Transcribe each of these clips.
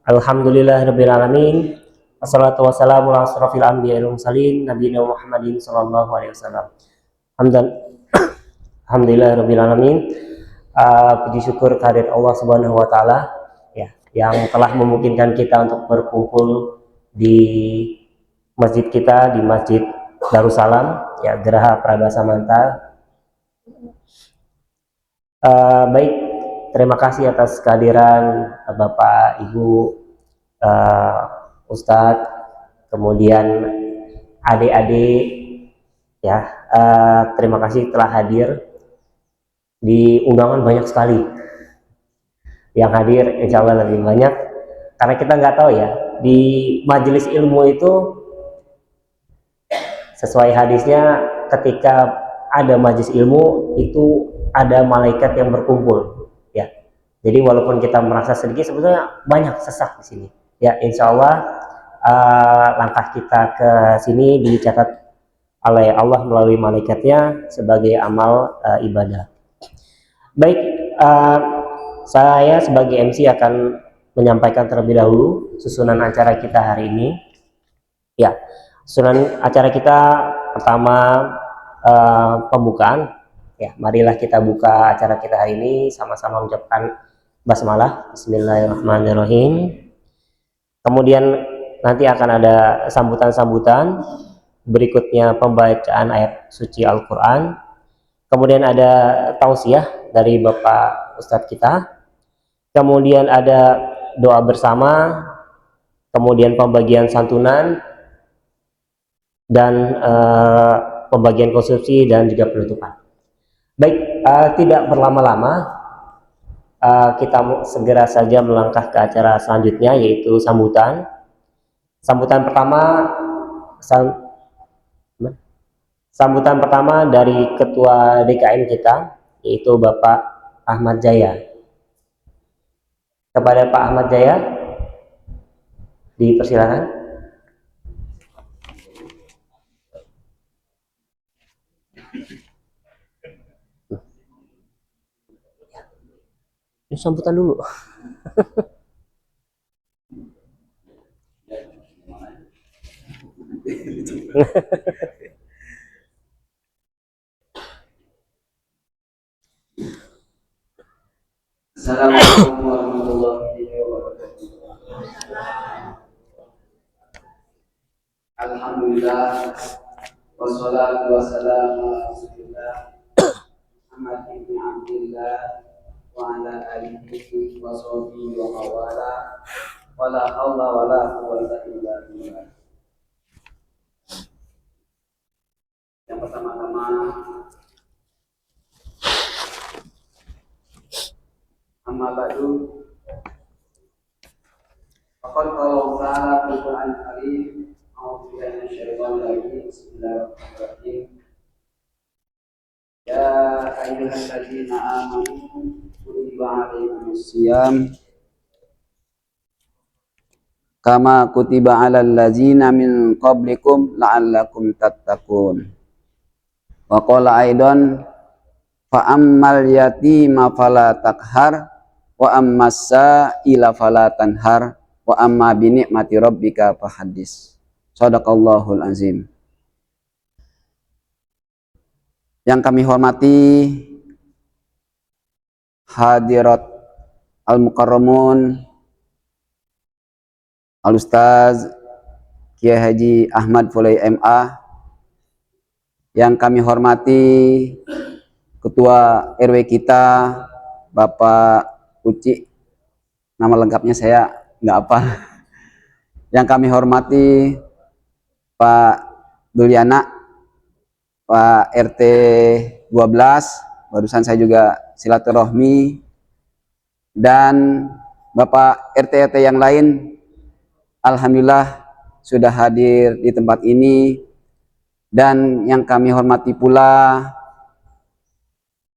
Alhamdulillahirabbil alamin. Wassalatu wassalamu ala asrofil anbiya'i wal mursalin nabiyina Muhammadin sallallahu alaihi wasallam. Hamdan alhamdulillahirabbil alamin. Puji syukur kehadirat Allah Subhanahu wa taala ya yang telah memungkinkan kita untuk berkumpul di masjid kita, di Masjid Darussalam ya, Geraha Praga Samanta. Baik, terima kasih atas kehadiran Bapak, Ibu, Ustadz, kemudian adik-adik ya. Terima kasih telah hadir. Di undangan banyak sekali yang hadir, insya Allah lebih banyak karena kita nggak tahu ya, di majelis ilmu itu sesuai hadisnya, ketika ada majelis ilmu itu ada malaikat yang berkumpul ya. Jadi walaupun kita merasa sedikit, sebetulnya banyak sesak di sini ya. Insya Allah langkah kita ke sini dicatat oleh Allah melalui malaikatnya sebagai amal ibadah. Baik, saya sebagai MC akan menyampaikan terlebih dahulu susunan acara kita hari ini ya. Susunan acara kita pertama pembukaan ya. Marilah kita buka acara kita hari ini sama-sama mengucapkan basmalah, bismillahirrahmanirrahim. Kemudian nanti akan ada sambutan-sambutan, berikutnya pembacaan ayat suci Al-Quran, kemudian ada tausiah dari Bapak Ustadz kita, kemudian ada doa bersama, kemudian pembagian santunan, dan pembagian konsumsi dan juga penutupan. Baik, tidak berlama-lama, kita segera saja melangkah ke acara selanjutnya, yaitu sambutan. Sambutan pertama dari Ketua DKM kita, yaitu Bapak Ahmad Jaya. Kepada Pak Ahmad Jaya, dipersilakan. Ini sambutan dulu. Assalamualaikum warahmatullahi wabarakatuh. Alhamdulillah, wassalatu wassalamu ala rasulillah Muhammad ibn Abdillah wa ala alihi wa sahbihi wa mawala, wala haula wala quwwata illa billah. Yang pertama-tama, amma ba'du, faqad qala ta'ala fil Qur'an al-Karim, a'udzu billahi minasyaitonir rajim, bismillahirrahmanirrahim. Ya ayyuhalladzina amanu kutiba 'alaikumus shiyam kama kutiba 'alal ladzina min qablikum la'allakum tattaqun. Wa qala aidan fa ammal yatima fala taqhar wa ammas sa'ila fala tanhar wa amma bi ni'mati rabbika fahaddits. Shadaqallahul azim. Yang kami hormati hadirat al-mukarramun al-Ustaz Kiai Haji Ahmad Fulai MA, yang kami hormati Ketua RW kita Bapak Uci, nama lengkapnya saya nggak apa. Yang kami hormati Pak Duliana, Pak RT 12, barusan saya juga silaturahmi, dan Bapak RT-RT yang lain, alhamdulillah sudah hadir di tempat ini. Dan yang kami hormati pula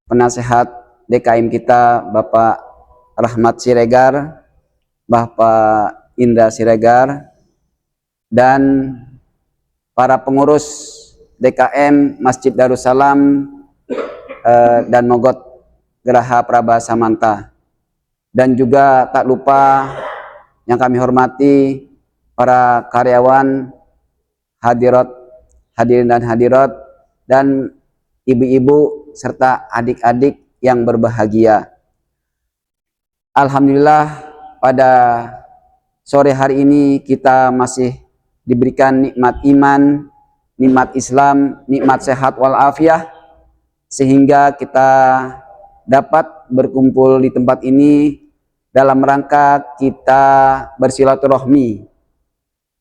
penasehat DKM kita Bapak Rahmat Siregar, Bapak Indra Siregar, dan para pengurus DKM Masjid Darussalam dan Mogot Geraha Praga Samanta. Dan juga tak lupa yang kami hormati para karyawan, hadirin dan hadirat, dan ibu-ibu serta adik-adik yang berbahagia. Alhamdulillah pada sore hari ini kita masih diberikan nikmat iman, nikmat Islam, nikmat sehat walafiat, sehingga kita dapat berkumpul di tempat ini dalam rangka kita bersilaturahmi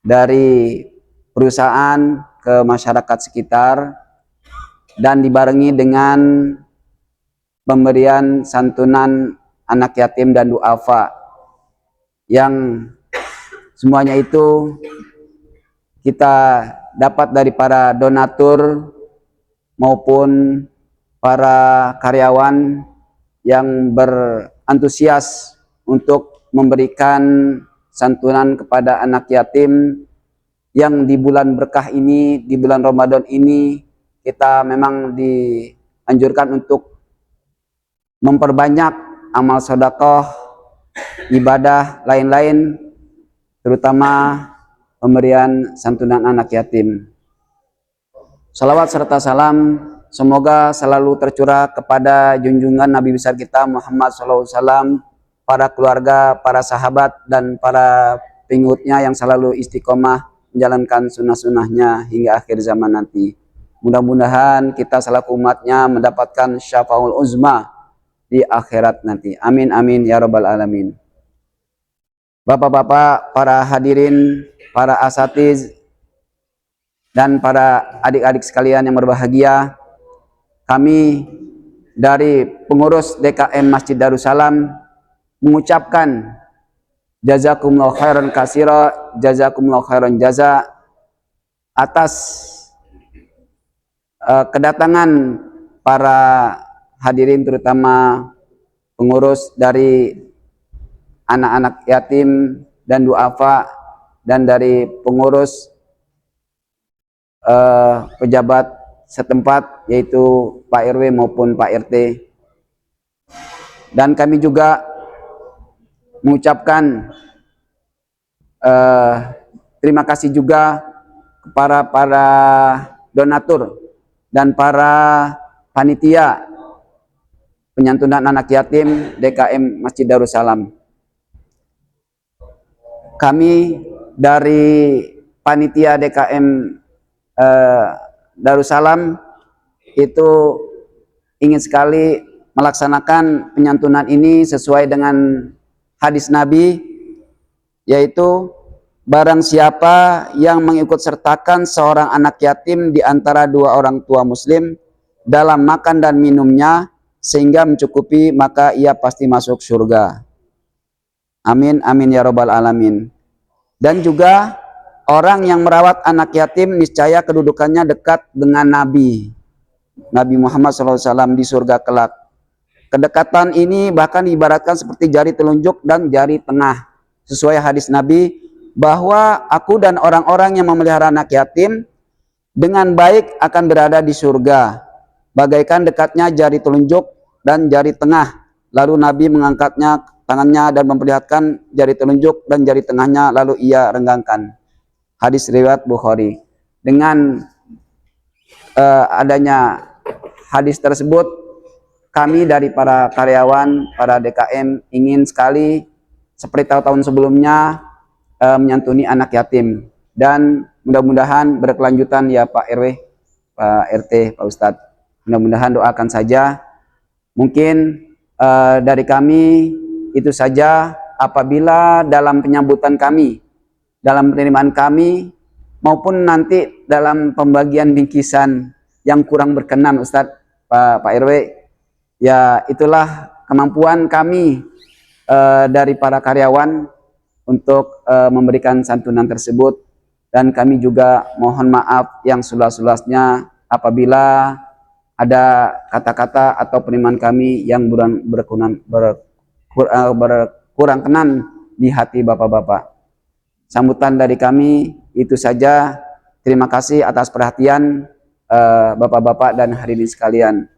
dari perusahaan ke masyarakat sekitar, dan dibarengi dengan pemberian santunan anak yatim dan duafa, yang semuanya itu kita dapat dari para donatur maupun para karyawan yang berantusias untuk memberikan santunan kepada anak yatim, yang di bulan berkah ini, di bulan Ramadan ini, kita memang dianjurkan untuk memperbanyak amal sedekah, ibadah lain-lain, terutama pemberian santunan anak yatim. Salawat serta salam semoga selalu tercurah kepada junjungan Nabi besar kita Muhammad SAW, para keluarga, para sahabat, dan para pengikutnya yang selalu istiqomah menjalankan sunnah-sunnahnya hingga akhir zaman nanti. Mudah-mudahan kita selaku umatnya mendapatkan syafaul uzma di akhirat nanti. Amin amin ya rabbal alamin. Bapak-bapak, para hadirin, para asatiz, dan para adik-adik sekalian yang berbahagia, kami dari pengurus DKM Masjid Darussalam mengucapkan jazakumullah khairan katsira, jazakumullah khairan jaza atas kedatangan para hadirin, terutama pengurus dari anak-anak yatim dan duafa, dan dari pengurus pejabat setempat yaitu Pak RW maupun Pak RT. Dan kami juga mengucapkan terima kasih juga kepada para donatur dan para panitia penyantunan anak yatim DKM Masjid Darussalam. Kami dari panitia DKM Darussalam itu ingin sekali melaksanakan penyantunan ini sesuai dengan hadis Nabi, yaitu barang siapa yang mengikut sertakan seorang anak yatim di antara dua orang tua muslim dalam makan dan minumnya sehingga mencukupi, maka ia pasti masuk surga. Amin amin ya rabbal alamin. Dan juga orang yang merawat anak yatim niscaya kedudukannya dekat dengan Nabi Muhammad SAW di surga kelak. Kedekatan ini bahkan diibaratkan seperti jari telunjuk dan jari tengah, sesuai hadis Nabi bahwa aku dan orang-orang yang memelihara anak yatim dengan baik akan berada di surga, bagaikan dekatnya jari telunjuk dan jari tengah. Lalu Nabi mengangkatnya tangannya dan memperlihatkan jari telunjuk dan jari tengahnya, lalu ia renggangkan. Hadis riwayat Bukhari. Dengan adanya hadis tersebut, kami dari para karyawan, para DKM ingin sekali seperti tahun sebelumnya menyantuni anak yatim, dan mudah-mudahan berkelanjutan ya Pak RW, Pak RT, Pak Ustadz. Mudah-mudahan doakan saja. Mungkin dari kami itu saja. Apabila dalam penyambutan kami, dalam penerimaan kami, maupun nanti dalam pembagian bingkisan yang kurang berkenan Ustadz, Pak RW, ya itulah kemampuan kami dari para karyawan untuk memberikan santunan tersebut. Dan kami juga mohon maaf yang seluas-luasnya apabila ada kata-kata atau penerimaan kami yang berkurang kenan di hati bapak-bapak. Sambutan dari kami itu saja. Terima kasih atas perhatian bapak-bapak dan hadirin sekalian.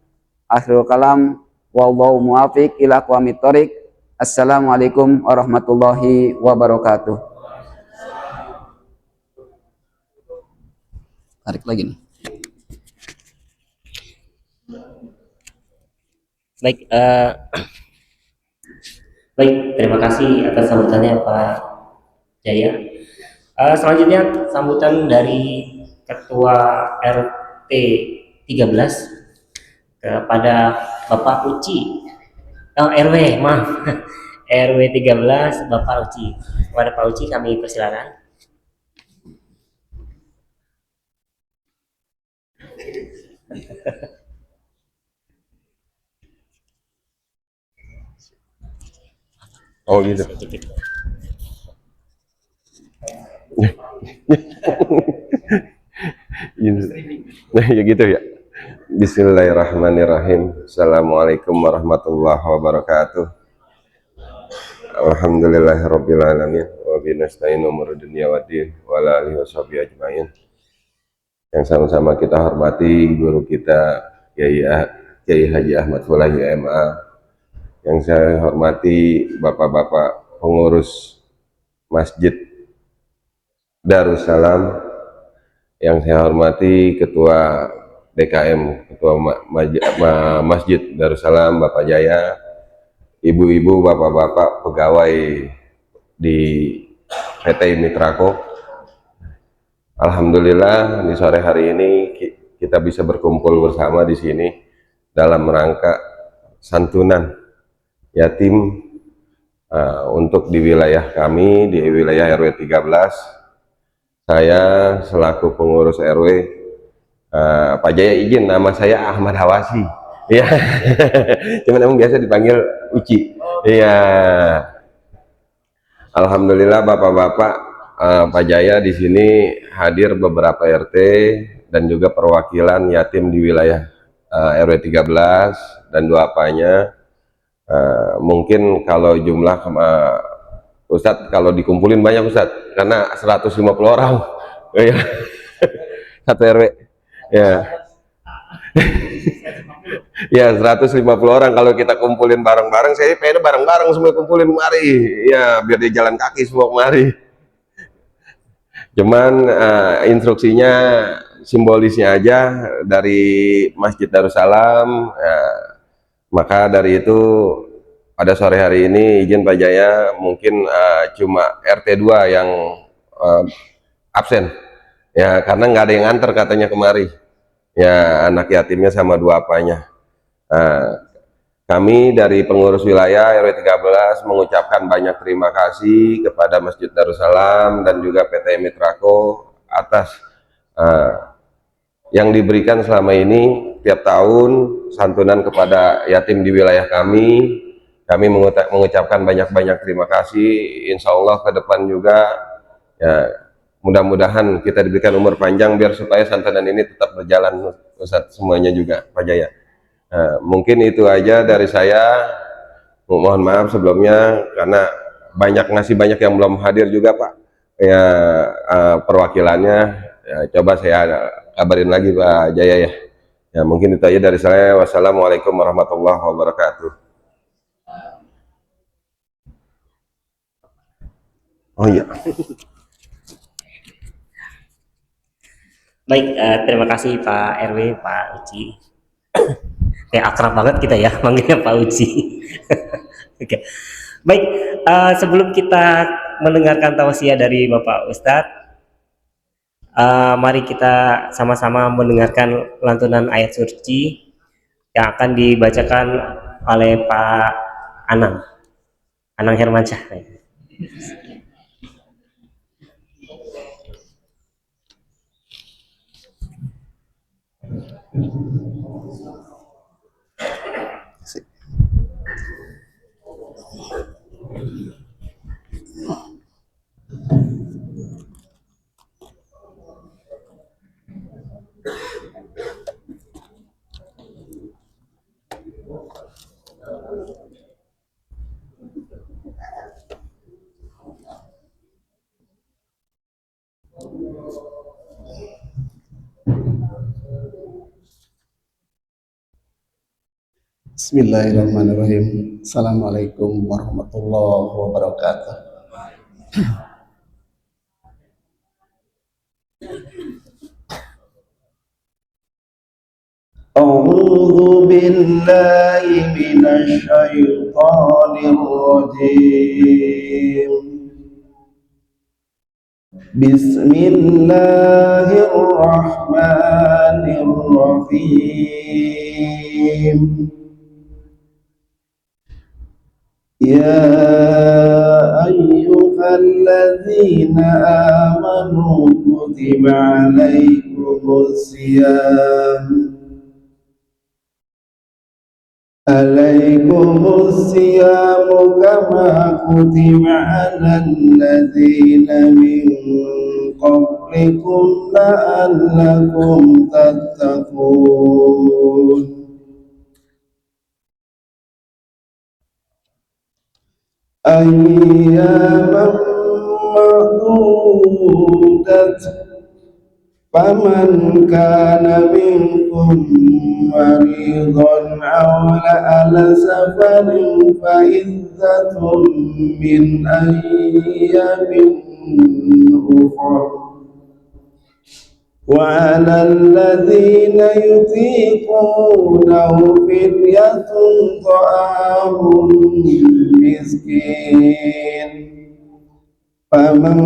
Akhirul kalam, wallahu muwafiq ila aqwamit thoriq. Assalamualaikum warahmatullahi wabarakatuh. Tarik lagi nih. Baik, baik, terima kasih atas sambutannya Pak Jaya. Selanjutnya sambutan dari Ketua RT 13 kepada Bapak Uci. RW, maaf. RW 13 Bapak Uci. Kepada Pak Uci kami persilakan. Oh gitu. Nah, ya gitu ya. Bismillahirrahmanirrahim. Assalamualaikum warahmatullahi wabarakatuh. Alhamdulillahirabbil alamin wa binasta'inu umur dunya waddin wa ala alihi washabihi ajmain. Yang sama-sama kita hormati guru kita Kiai Haji Ahmad Fulahi MA. Yang saya hormati bapak-bapak pengurus Masjid Darussalam, yang saya hormati Ketua DKM, Ketua Masjid Darussalam, Bapak Jaya, ibu-ibu, bapak-bapak pegawai di PT Mitrako. Alhamdulillah di sore hari ini kita bisa berkumpul bersama di sini dalam rangka santunan yatim untuk di wilayah kami, di wilayah RW 13. Saya selaku pengurus RW, Pak Jaya izin nama saya Ahmad Hawasi. Iya. Cuman emang biasa dipanggil Uci. Iya. Alhamdulillah bapak-bapak, Pak Jaya di sini hadir beberapa RT dan juga perwakilan yatim di wilayah RW 13 dan dua apanya. Mungkin kalau jumlah Ustadz kalau dikumpulin banyak Ustadz, karena 150 orang. Iya. Satu RW. Ya. Ya 150 orang kalau kita kumpulin bareng-bareng, saya pengen bareng-bareng semua kumpulin kemari. Ya biar dia jalan kaki semua kemari. Cuman instruksinya simbolisnya aja dari Masjid Darussalam. Maka dari itu pada sore hari ini izin Pak Jaya mungkin cuma RT 2 yang absen. Ya karena nggak ada yang nganter katanya kemari. Ya anak yatimnya sama dua apanya. Kami dari pengurus wilayah RW 13 mengucapkan banyak terima kasih kepada Masjid Darussalam dan juga PT Mitrako atas yang diberikan selama ini tiap tahun santunan kepada yatim di wilayah kami. Kami mengucapkan banyak-banyak terima kasih. Insya Allah ke depan juga ya mudah-mudahan kita diberikan umur panjang biar supaya santunan ini tetap berjalan Ustadz semuanya juga Pak Jaya. Mungkin itu aja dari saya. Mohon maaf sebelumnya karena banyak yang belum hadir juga Pak. Ya perwakilannya ya, coba saya kabarin lagi Pak Jaya ya. Ya mungkin itu aja dari saya. Wassalamualaikum warahmatullahi wabarakatuh. Oh iya. Baik, terima kasih Pak RW, Pak Uci. Kayak akrab banget kita ya manggilnya Pak Uci. Oke. Baik, sebelum kita mendengarkan tausiah dari Bapak Ustadz, mari kita sama-sama mendengarkan lantunan ayat suci yang akan dibacakan oleh Pak Anang Hermansyah. Bismillahirrahmanirrahim. Assalamualaikum warahmatullahi wabarakatuh. A'udzu billahi minasy syaithanir rajim. Bismillahirrahmanirrahim. يا أيها الذين آمنوا كتب عليكم الصيام كما كتب على الذين من قبلكم لعلكم تتقون أياما معدودة فمن كان منكم مريضا أو على سفر فعدة من أيام أخر وعلى الذين يطيقونه فدية طعام مسكين فمن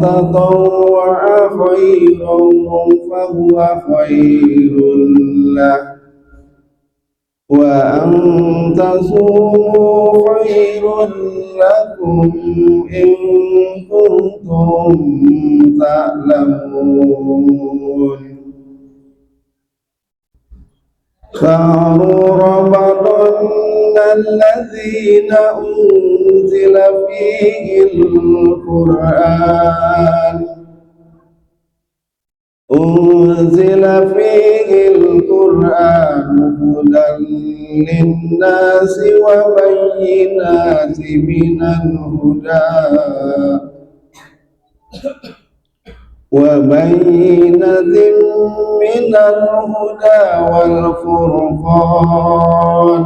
تطوع خيرا فهو خير له وأن تصوموا خير لكم إن كنتم تعلمون شهر رمضان الذين أنزل فيه القرآن هدى للناس وبينات من الهدى والفرقان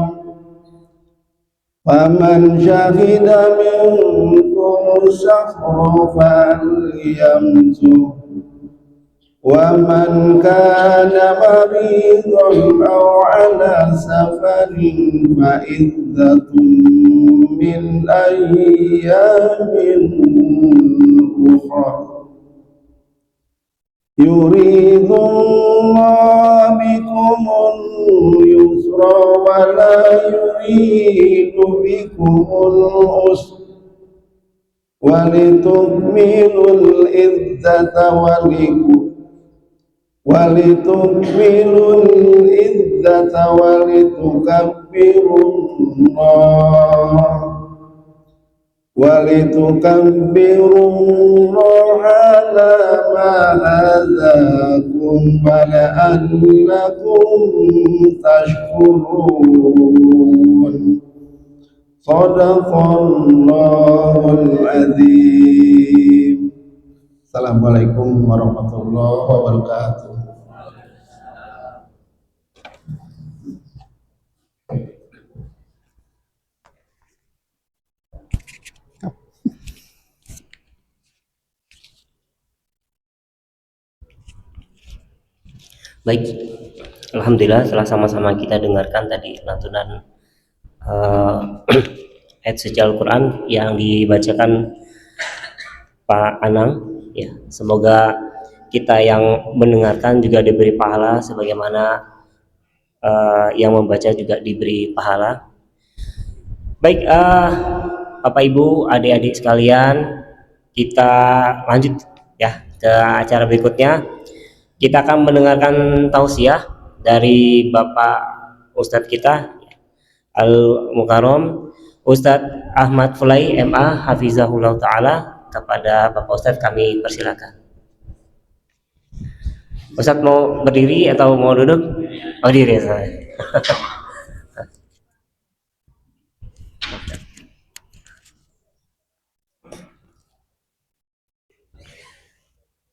فمن شهد منكم الشهر فليمسه ومن كان مريضا أو على سفر فعدة من أيام أخر يريد الله بكم اليسر ولا يريد بكم العسر ولتكملوا العدة ولتكبروا الله على ما هداكم ولعلكم تشكرون صدق الله العظيم. Assalamualaikum warahmatullahi wabarakatuh. Baik, alhamdulillah setelah sama-sama kita dengarkan tadi lantunan ayat suci Al-Quran yang dibacakan Pak Anang, ya, semoga kita yang mendengarkan juga diberi pahala sebagaimana yang membaca juga diberi pahala. Baik, Bapak Ibu, adik-adik sekalian, kita lanjut ya ke acara berikutnya. Kita akan mendengarkan tausiah dari Bapak Ustadz kita Al-Mukarram Ustadz Ahmad Fulai MA Hafizahullah Ta'ala. Kepada Bapak Ustadz kami persilakan. Ustadz mau berdiri atau mau duduk? Oh, diri saya.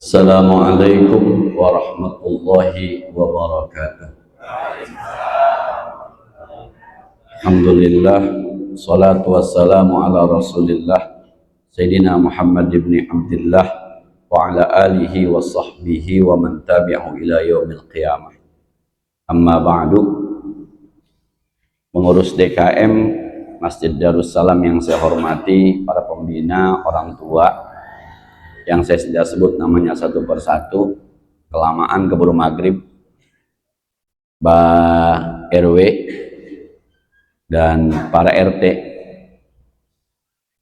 Assalamualaikum warahmatullahi wabarakatuh. Alhamdulillah, salatu wassalamu ala rasulillah Sayyidina Muhammad ibn Abdullah wa ala alihi wa sahbihi wa man tabi'ahu ila yaumil qiyamah. Amma ba'du, pengurus DKM Masjid Darussalam yang saya hormati, para pembina, orang tua yang saya sudah sebut namanya satu persatu, kelamaan keburu maghrib, Mbak RW dan para RT.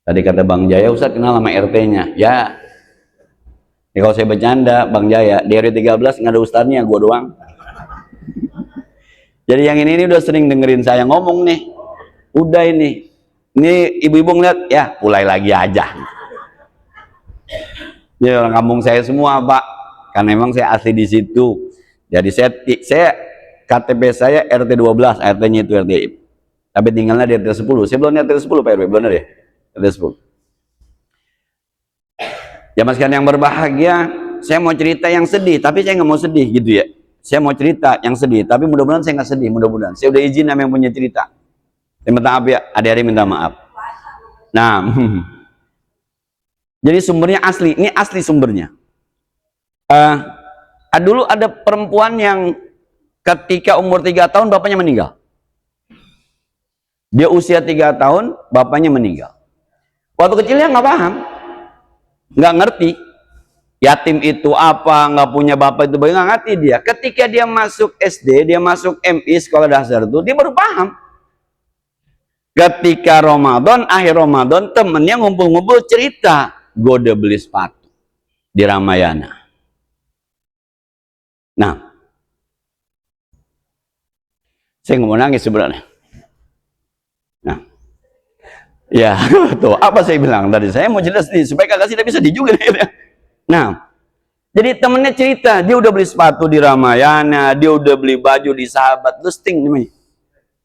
Tadi kata Bang Jaya, Ustaz kenal sama RT-nya. Ya, ini kalau saya bercanda, Bang Jaya, di RW 13 nggak ada ustadznya, gua doang. Jadi yang ini udah sering dengerin saya ngomong nih. Udah ini ibu-ibu ngeliat, ya mulai lagi aja. Ini orang kampung saya semua, Pak. Karena emang saya asli di situ. Jadi saya KTP saya RT 12, RT-nya itu RT. Tapi tinggalnya di RT 10. Saya belum di RT 10, Pak RW, belum ada ya? RT 10. Ya mas kan yang berbahagia, saya mau cerita yang sedih, tapi saya nggak mau sedih gitu ya. Saya mau cerita yang sedih, tapi mudah-mudahan saya nggak sedih, mudah-mudahan. Saya udah izin sama yang punya cerita. Saya minta maaf ya, adik-adik minta maaf. Nah, jadi sumbernya asli, ini asli sumbernya. Dulu ada perempuan yang ketika umur 3 tahun bapaknya meninggal. Dia usia 3 tahun, bapaknya meninggal. Waktu kecilnya nggak paham, nggak ngerti. Yatim itu apa, nggak punya bapak itu bagaimana, nggak ngerti dia. Ketika dia masuk SD, dia masuk MI, sekolah dasar itu, dia baru paham. Ketika Ramadan, akhir Ramadan, temennya ngumpul-ngumpul cerita, gue udah beli sepatu di Ramayana. Nah, saya nggak mau nangis sebenarnya. Nah, ya, tuh apa saya bilang tadi? Saya mau jelas nih supaya kagak tidak bisa juga. Nah, jadi temennya cerita, dia udah beli sepatu di Ramayana, dia udah beli baju di Sahabat, itu Sting namanya,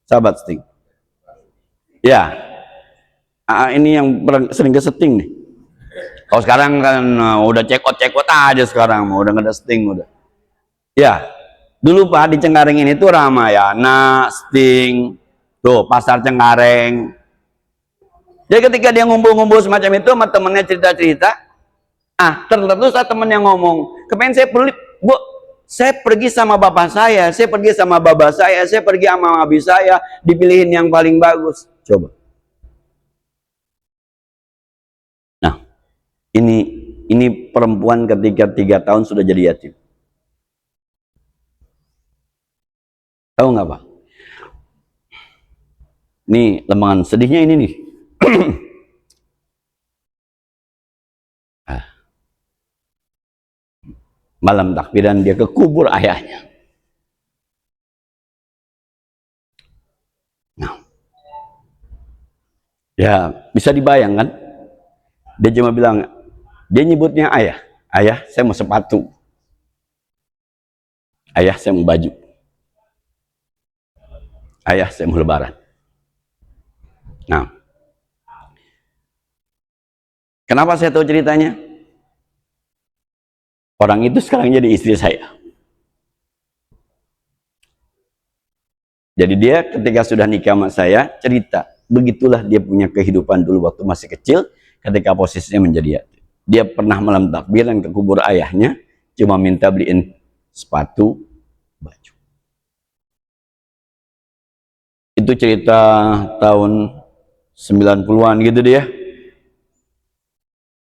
Sahabat Sting. Ya, ini yang sering ke Sting nih. Kalau sekarang kan udah cekot aja sekarang, udah nggak ada Sting udah. Ya, dulu Pak di Cengkareng ini tuh Ramayana, Sting. Tuh, pasar Cengkareng. Jadi ketika dia ngumpul-ngumpul semacam itu sama temennya cerita-cerita, tertentu saat temennya ngomong, kepengen saya pelit, Bu, saya pergi sama bapak saya pergi sama babak saya pergi sama abi saya, dipilihin yang paling bagus. Coba. Nah, ini perempuan ketika 3 tahun sudah jadi yatim. Tahu nggak Pak? Nih lembangan sedihnya ini nih. Malam takbiran dia ke kubur ayahnya. Nah, ya bisa dibayangkan. Dia cuma bilang, dia nyebutnya ayah. Ayah, saya mau sepatu. Ayah, saya mau baju. Ayah, saya mau lebaran. Nah, kenapa saya tahu ceritanya? Orang itu sekarang jadi istri saya. Jadi dia ketika sudah nikah sama saya, cerita. Begitulah dia punya kehidupan dulu waktu masih kecil, ketika posisinya menjadi yatim. Dia pernah malam takbiran ke kubur ayahnya, cuma minta beliin sepatu, baju. Itu cerita tahun 90-an gitu dia.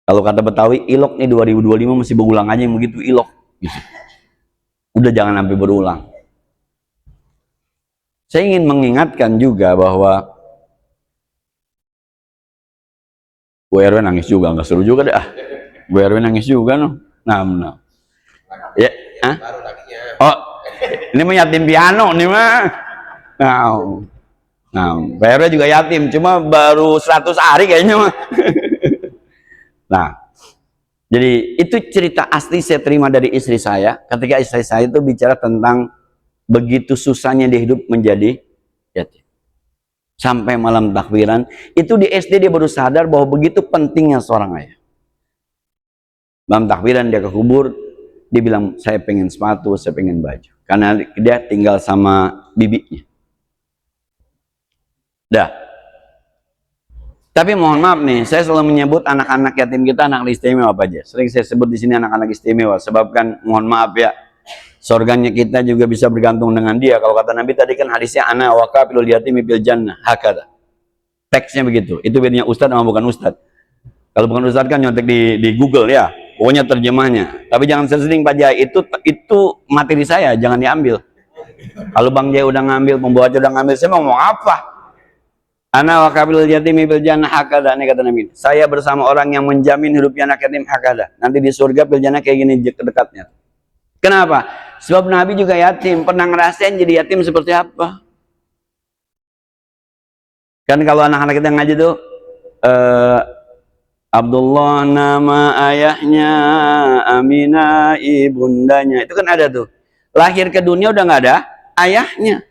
Kalau kata Betawi, ilok nih 2025 masih berulang aja yang begitu ilok gitu. Udah jangan sampai berulang. Saya ingin mengingatkan juga bahwa Bu RW nangis juga, nggak seru juga deh. Bu RW nangis juga noh. Nah. Ya, oh, ini mah yatim piano nih mah. Nah, Bu RW juga yatim, cuma baru 100 hari kayaknya mah. Nah, jadi itu cerita asli saya terima dari istri saya ketika istri saya itu bicara tentang begitu susahnya dia hidup menjadi yatim. Sampai malam takbiran, itu di SD dia baru sadar bahwa begitu pentingnya seorang ayah. Malam takbiran dia ke kubur, dia bilang saya pengen sepatu, saya pengen baju. Karena dia tinggal sama bibinya. Dah. Tapi mohon maaf nih, saya selalu menyebut anak-anak yatim kita anak istimewa apa aja. Sering saya sebut di sini anak-anak istimewa, sebab kan mohon maaf ya, surganya kita juga bisa bergantung dengan dia. Kalau kata Nabi tadi kan hadisnya ana wa kafilul yatimi bil jannah hakada. Teksnya begitu. Itu bedanya ustadz sama bukan ustadz. Kalau bukan ustadz kan nyontek di Google ya, pokoknya terjemahnya. Tapi jangan sering Pak Jai, itu materi saya, jangan diambil. Kalau Bang Jai udah ngambil, pembawa udah ngambil, saya mau ngomong apa? Ana wa kafilul yatimi bil jannah hakada, ini kata Nabi. Saya bersama orang yang menjamin hidupnya anak yatim hakada. Nanti di surga bil jannah kayak gini dekatnya. Kenapa? Sebab Nabi juga yatim, pernah ngerasain jadi yatim seperti apa? Kan kalau anak-anak kita ngaji tuh Abdullah nama ayahnya, Aminah ibundanya, itu kan ada tuh. Lahir ke dunia udah nggak ada ayahnya.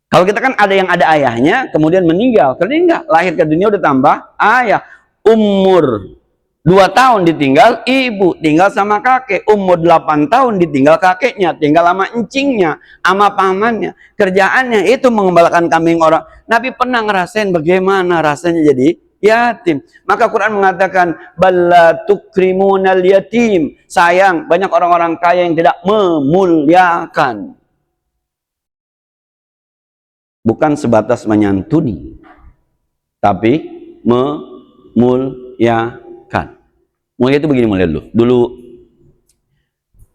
Kalau kita kan ada yang ada ayahnya, kemudian meninggal. Karena enggak, lahir ke dunia udah tambah ayah. Umur 2 tahun ditinggal ibu, tinggal sama kakek. Umur 8 tahun ditinggal kakeknya, tinggal sama encingnya, sama pamannya. Kerjaannya itu mengembalakan kambing orang. Nabi pernah ngerasain bagaimana rasanya jadi yatim. Maka Quran mengatakan balla tukrimunal yatim. Sayang, banyak orang-orang kaya yang tidak memuliakan. Bukan sebatas menyantuni, tapi memuliakan. Mulia itu begini mulia dulu. Dulu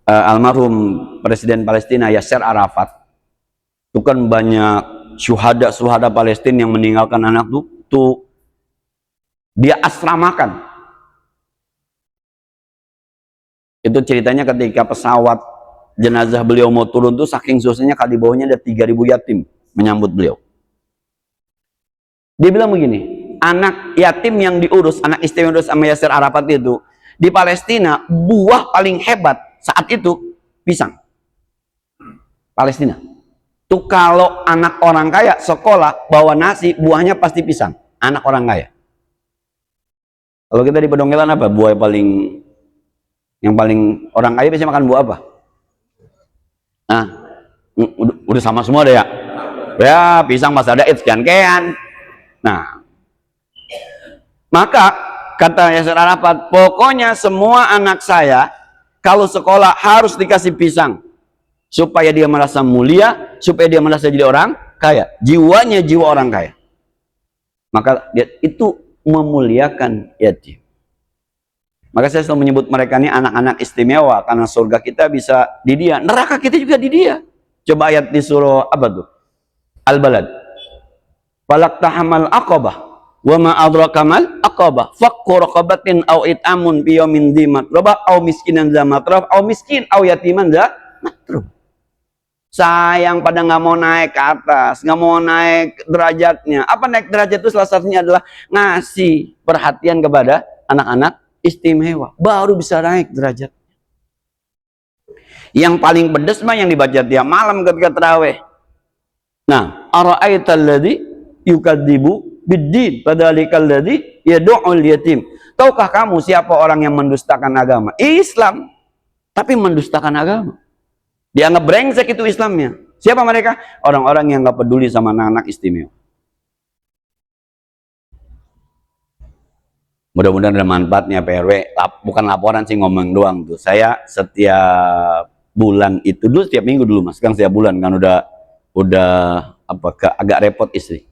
almarhum Presiden Palestina Yasser Arafat itu kan banyak syuhada Palestina yang meninggalkan anak tuh dia asramakan. Itu ceritanya ketika pesawat jenazah beliau mau turun tuh saking susahnya kali bawahnya ada 3.000 yatim menyambut beliau. Dia bilang begini, anak yatim yang diurus, anak istimewa sama Yasser Arafat itu di Palestina, buah paling hebat saat itu pisang. Palestina. Tuh kalau anak orang kaya sekolah bawa nasi, buahnya pasti pisang. Anak orang kaya. Kalau kita di Pedonggelan apa? Buah yang paling orang kaya biasanya makan buah apa? Nah, udah sama semua deh ya. Ya, pisang mas ada sekian-kian. Nah, maka kata Yasser Arafat, pokoknya semua anak saya kalau sekolah harus dikasih pisang supaya dia merasa mulia, supaya dia merasa jadi orang kaya. Jiwanya jiwa orang kaya. Maka dia itu memuliakan yatim. Maka saya selalu menyebut mereka ini anak-anak istimewa karena surga kita bisa di dia, neraka kita juga di dia. Coba ayat di surah apa tuh? Al-Balad. Falaqtahamal aqabah wa ma adraka mal aqabah faqqu raqabatin aw it'amun bi yawmin dzi matrabah aw miskinan dza matrab aw miskin aw yatiman dza matrab. Sayang pada nggak mau naik ke atas, nggak mau naik derajatnya. Apa naik derajat itu salah satunya adalah ngasih perhatian kepada anak-anak istimewa, baru bisa naik derajat. Yang paling pedes mah yang dibaca tiap malam ketika tarawih. Nah, ara'aital ladzi yukadzibu biddin padzalikal ladzi yad'ul yatim. Tahukah kamu siapa orang yang mendustakan agama? Islam, tapi mendustakan agama. Dianggap brengsek itu Islamnya. Siapa mereka? Orang-orang yang nggak peduli sama anak-anak istimewa. Mudah-mudahan ada manfaatnya PRW. Bukan laporan sih, ngomong doang tuh. Saya setiap bulan itu dulu, setiap minggu dulu mas. Sekarang setiap bulan kan udah agak repot istri.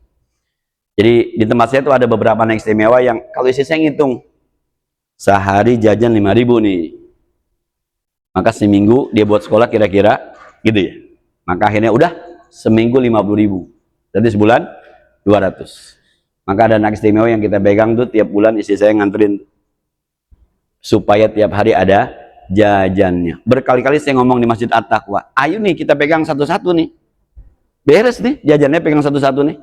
Jadi di tempat saya tuh ada beberapa anak istimewa yang kalau istri saya ngitung sehari jajan 5.000 nih, maka seminggu dia buat sekolah kira-kira gitu ya. Maka akhirnya udah seminggu 50.000, jadi sebulan 200. Maka ada anak istimewa yang kita pegang tuh tiap bulan istri saya nganterin supaya tiap hari ada jajannya. Berkali-kali saya ngomong di Masjid At-Taqwa, ayo nih kita pegang satu-satu nih. Beres nih, jajannya pegang satu-satu nih.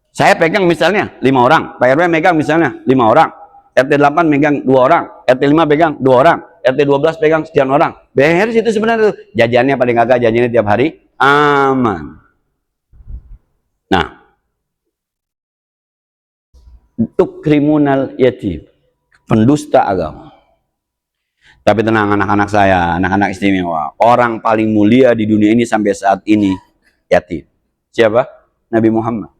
Saya pegang misalnya 5 orang, Pak RW megang misalnya 5 orang, RT 8 megang 2 orang, RT 5 pegang 2 orang, RT 12 pegang sekian orang. Beres itu sebenarnya tuh. Jajannya paling agak jajannya tiap hari aman. Nah, untuk kriminal yatim, pendusta agama. Tapi tenang anak-anak saya, anak-anak istimewa, orang paling mulia di dunia ini sampai saat ini yatim. Siapa? Nabi Muhammad.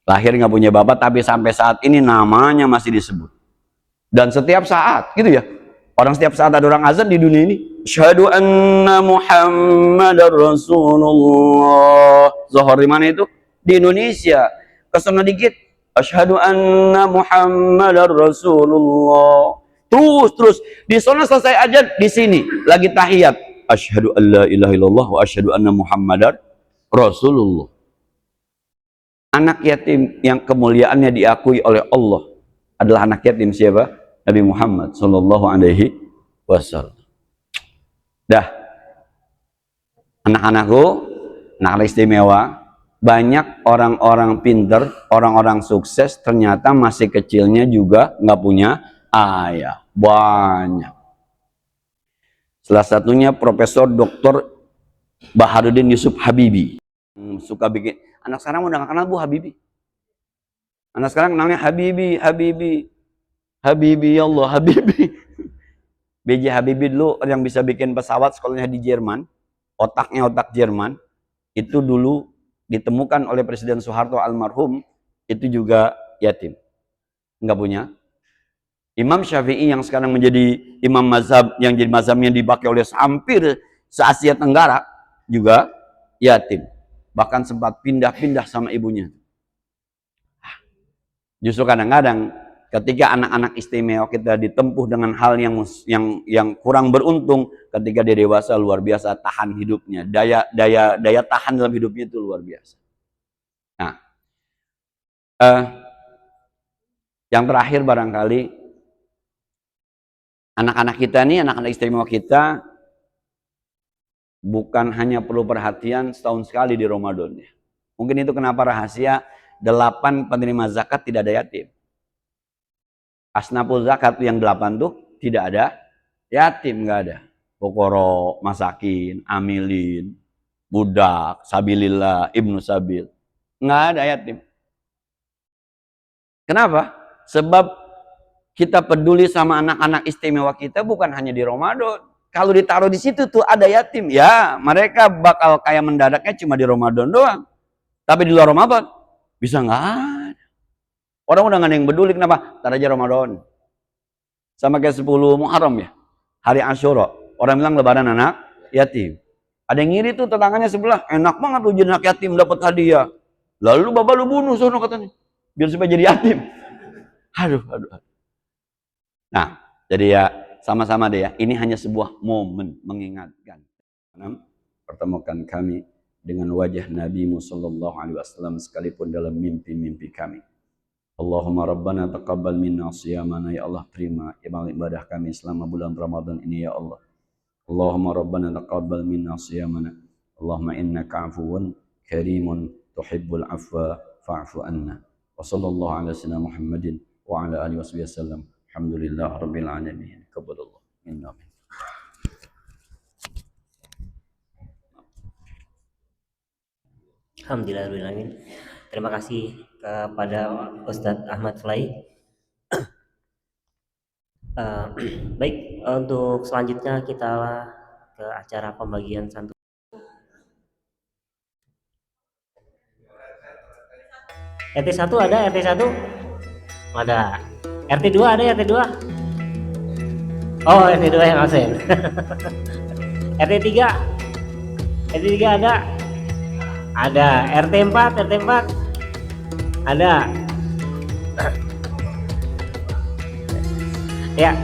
Lahir nggak punya bapak, tapi sampai saat ini namanya masih disebut. Dan setiap saat, gitu ya. Orang setiap saat ada orang azan di dunia ini. Asyhadu anna Muhammadar Rasulullah. Zuhur di mana itu? Di Indonesia. Kesana dikit. Asyhadu anna Muhammadar Rasulullah. Terus. Di sana selesai azan, di sini lagi tahiyat. Asyhadu an la ilaha illallah wa asyhadu anna Muhammadar Rasulullah. Anak yatim yang kemuliaannya diakui oleh Allah adalah anak yatim siapa? Nabi Muhammad sallallahu alaihi wasallam. Dah. Anak-anakku, anak istimewa, banyak orang-orang pinter, orang-orang sukses ternyata masih kecilnya juga nggak punya ayah. Banyak. Salah satunya Profesor Dr. Baharudin Yusuf Habibie. Suka bikin, anak sekarang udah gak kenal Bu Habibie. Anak sekarang kenalnya Habibie ya Allah, Habibie. B.J. Habibie dulu yang bisa bikin pesawat, sekolahnya di Jerman. Otaknya otak Jerman. Itu dulu ditemukan oleh Presiden Soeharto almarhum, itu juga yatim. Nggak punya. Imam Syafi'i yang sekarang menjadi imam mazhab, yang jadi mazhabnya dipakai oleh hampir se-Asia Tenggara, juga yatim. Bahkan sempat pindah-pindah sama ibunya. Justru kadang-kadang ketika anak-anak istimewa kita ditempuh dengan hal yang kurang beruntung, ketika dia dewasa luar biasa tahan hidupnya, daya tahan dalam hidupnya itu luar biasa. Nah, yang terakhir barangkali anak-anak kita nih, anak-anak istimewa kita bukan hanya perlu perhatian setahun sekali di Ramadan ya. Mungkin itu kenapa rahasia 8 penerima zakat tidak ada yatim. Asnaful zakat yang 8 tuh tidak ada yatim, nggak ada. Pokoro, masakin, amilin, budak, sabilillah, ibnu sabil, nggak ada yatim. Kenapa? Sebab kita peduli sama anak-anak istimewa kita bukan hanya di Ramadan. Kalau ditaruh di situ tuh ada yatim, ya mereka bakal kayak mendadaknya cuma di Ramadan doang. Tapi di luar Ramadan bisa nggak ada. Orang udah nggak ada yang peduli, kenapa? Tar aja Ramadan. Sama kayak 10 Muharram ya, hari Asyura. Orang bilang lebaran anak yatim. Ada yang ngiri tuh tetangganya sebelah, enak banget tuh jadi anak yatim dapat hadiah. Lalu bapak lu bunuh sono katanya, biar supaya jadi yatim. Aduh. Nah, jadi ya sama-sama deh ya, ini hanya sebuah momen mengingatkan. Pertemukan kami dengan wajah Nabi sallallahu alaihi wasallam sekalipun dalam mimpi-mimpi kami. Allahumma rabbana taqabbal minna siyamana, ya Allah terima ibadah kami selama bulan Ramadan ini ya Allah. Allahumma rabbana taqabbal minna siyamana. Allahumma innaka afuwun karimun tuhibbul afwa fa'fu anna. Wa sallallahu ala sayyidina Muhammadin wa ala alihi wasallam. Alhamdulillah rabbil alamin. Qabbalallah minna. Alhamdulillahirrahmanirrahim. Terima kasih kepada Ustadz Ahmad Fulai. Baik, untuk selanjutnya kita ke acara pembagian santunan. RT 1 ada, RT 1 ada, RT 2 ada, RT 2. Oh, RT 2 yang absen. RT 3 ada, RT 4 ada. Ya,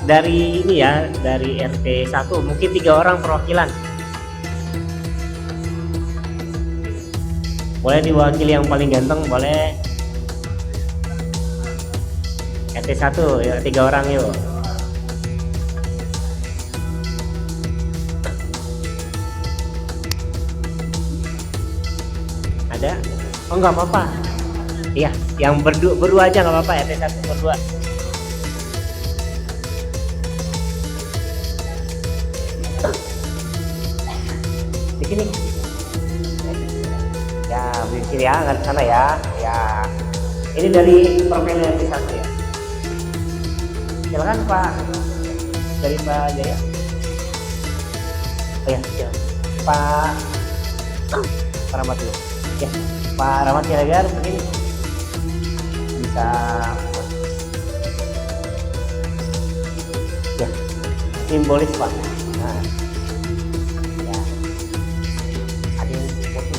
dari ini ya, dari RT 1 mungkin 3 orang perwakilan. Boleh diwakili yang paling ganteng, boleh. RT 1 ya, 3 orang yuk. Ada? Oh nggak apa-apa. Iya, yang berdua aja nggak apa-apa, RT 1 berdua. Di sini. Ya, di sini ya, nggak di sana ya. Ya. Ini dari perwakilan RT 1 ya. Silakan Pak. Dari Pak Jaya. Oh ya, silakan. Pak Pak Rahmat dulu. Ya, Pak Rahmat Siregar mungkin bisa ya simbolis Pak. Nah, ya ada yang foto.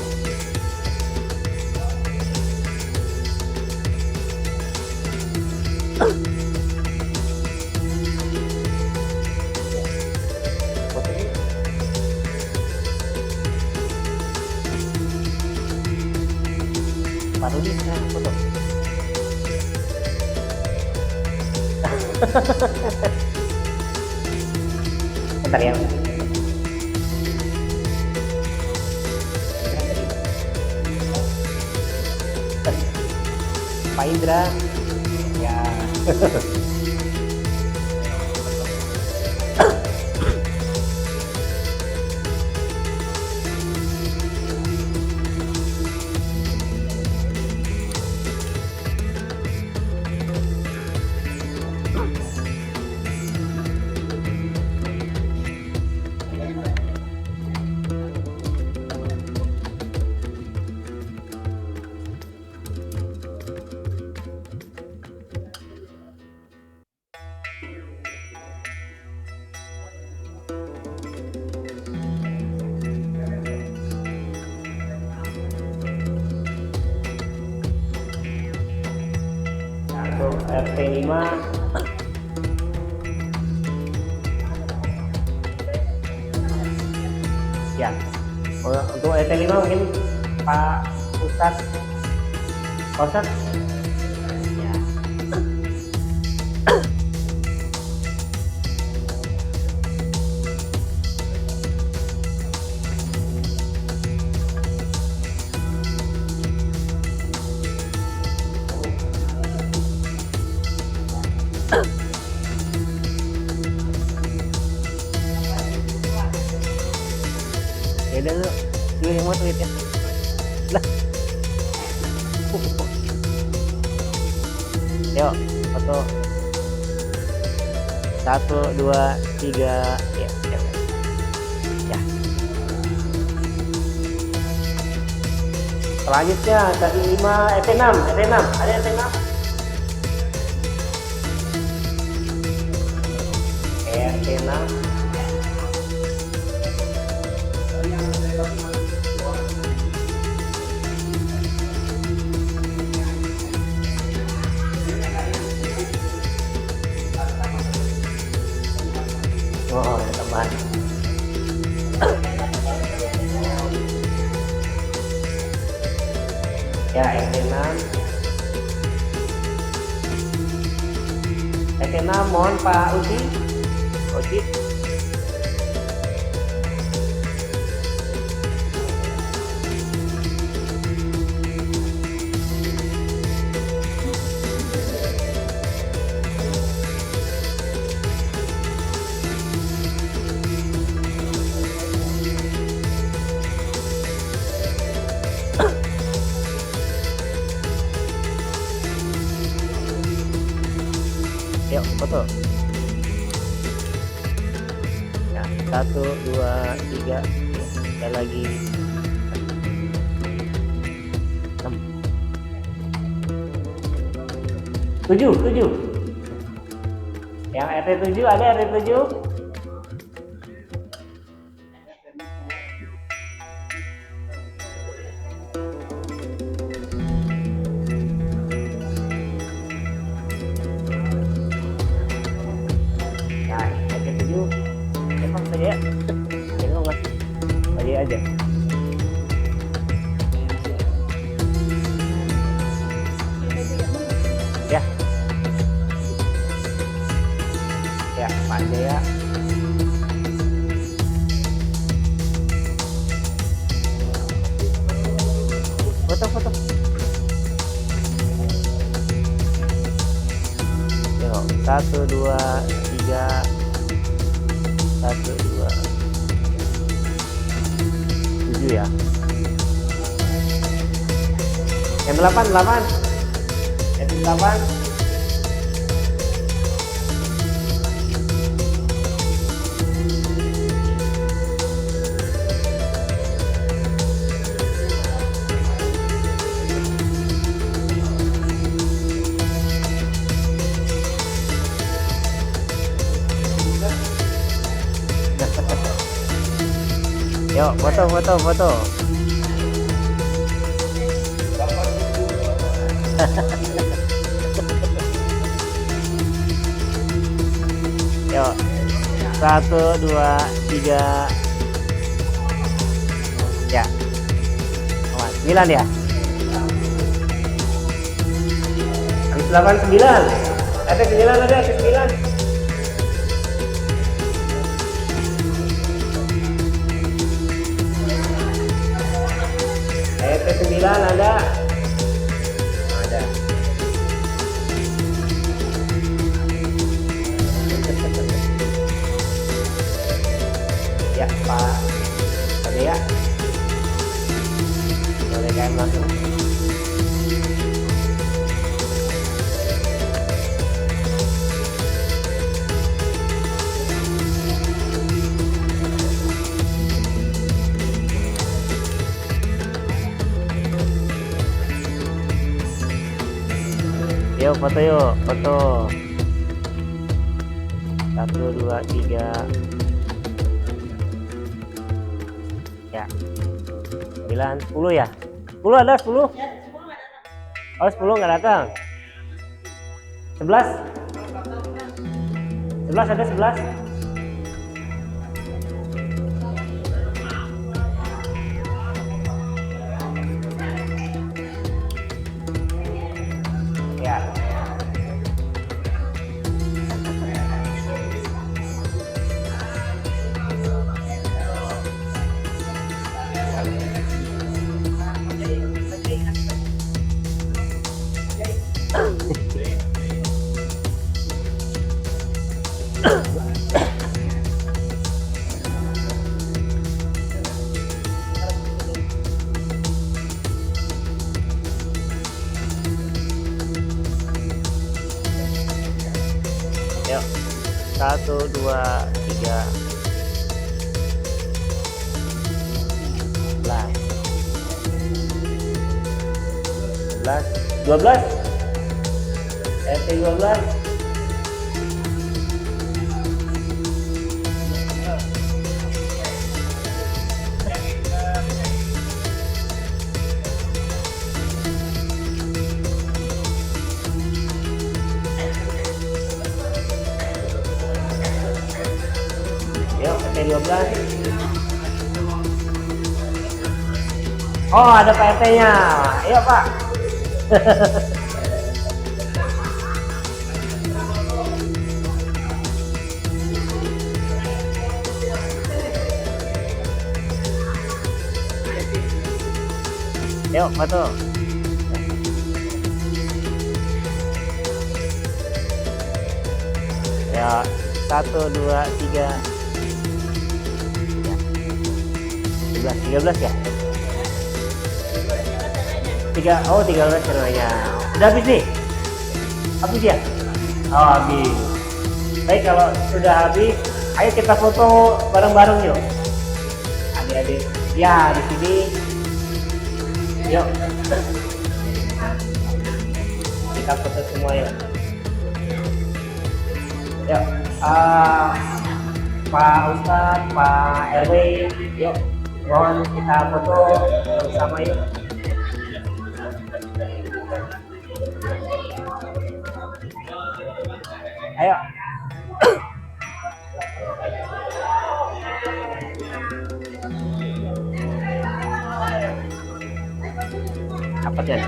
Foto ini. Pak Rudi saya foto. Bentar ya. Pak Indra ya. Untuk RT 5 ya. Untuk RT 5 mungkin Pak Ustadz ya. Ya udah lu pilih yang mau tweet ya. Lah. Yuk, foto. 1, 2, 3 ya, ya. Ya. Selanjutnya tadi 5 RT 6, RT 6, ada RT 6. RT 6. Oh, ada tambahan. Ya, RT 6. RT 6 mohon Pak Uci. Uci. Yuk, foto. Ya, 1, 2, 3. Ya, sekali lagi. 6. 7, 7. Yang RT 7 ada RT 7? Nah, RT 7 emang saja ya. Jadi lo ngasih aja aja. Ya. Ya, Pak Jaya. Foto-foto. Yuk, 1, 2, 3. 1, 2, 7 ya. Yang 8, 8. Yang 8. Yuk, foto, foto, foto. Yuk, 1, 2, 3. Ya, 9 ya. Habis 8, 9. Ada 9, ada 9. EP9 ada. Ada. Ya, Pak. Oke ya. Boleh kan langsung. Yuk foto yuk, foto. 1, 2, 3. Ya. 9, 10 ya? 10 ada 10? Oh 10 nggak datang. 11? 11 ada 11? Ya. Yuk, 1, 2, 3. 11, 12. RT 12. Yuk, RT 12. Oh, ada Pak RT-nya. Ayo, Pak. Yuk, foto. Ya, 1, 2, 3. Ya. 13 ya? 3, oh 13 caranya. Udah habis nih? Habis ya? Oh habis. Baik, kalau sudah habis, ayo kita foto bareng-bareng yuk. Adik-adik. Ya, di sini. Yuk. Kita foto semua yuk. Yuk. Pak Ustadz, Pak RW, yuk. Mohon kita foto bersama yuk. Ayo. Apa Jen?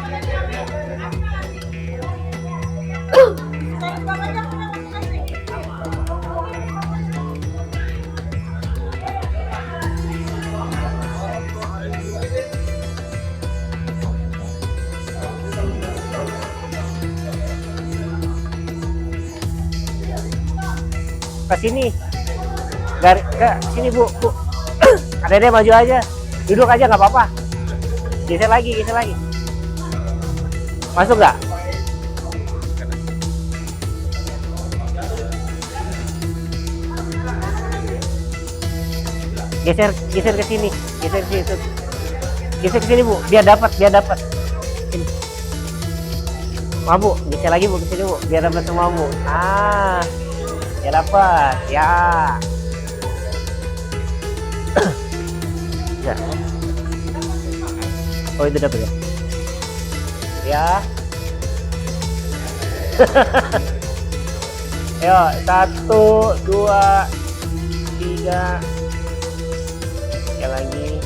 Ke sini. Ke sini, Bu. Bu. Adek maju aja. Duduk aja nggak apa-apa. Geser lagi, geser lagi. Masuk nggak? Geser ke sini. Geser ke sini. Geser ke sini, Bu. Biar dapat. Sini. Bu, geser lagi, Bu, ke sini, Bu. Biar dapat semua, Bu. Ah. Ya dapat. Ya. Bisa. Oh itu dapat ya? Ya. Yo, 1, 2, 3. Sekali lagi.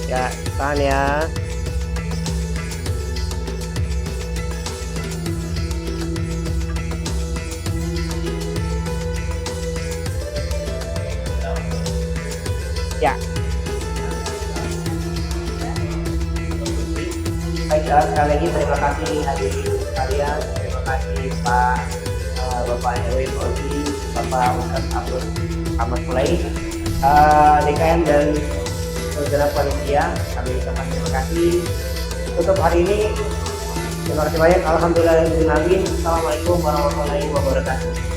Ya, tahan ya. Ya. Baiklah, sekali lagi terima kasih hadirin sekalian, terima kasih Pak Bapak RW Polri, Bapak Ustadz Abdul Ahmad Mulai, DKM dan saudara panitia, kami ucapkan terima kasih. Untuk hari ini terima kasih banyak. Alhamdulillahirobbilalamin. Assalamualaikum warahmatullahi wabarakatuh.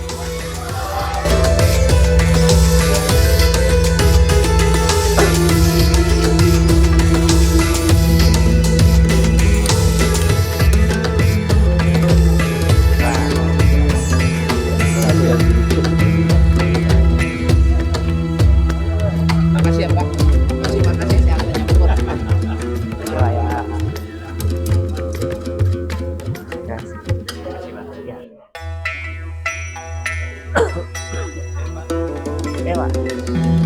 Makasih ya Pak. Makasih saya akan nyambut. Ya. Ya, Pak.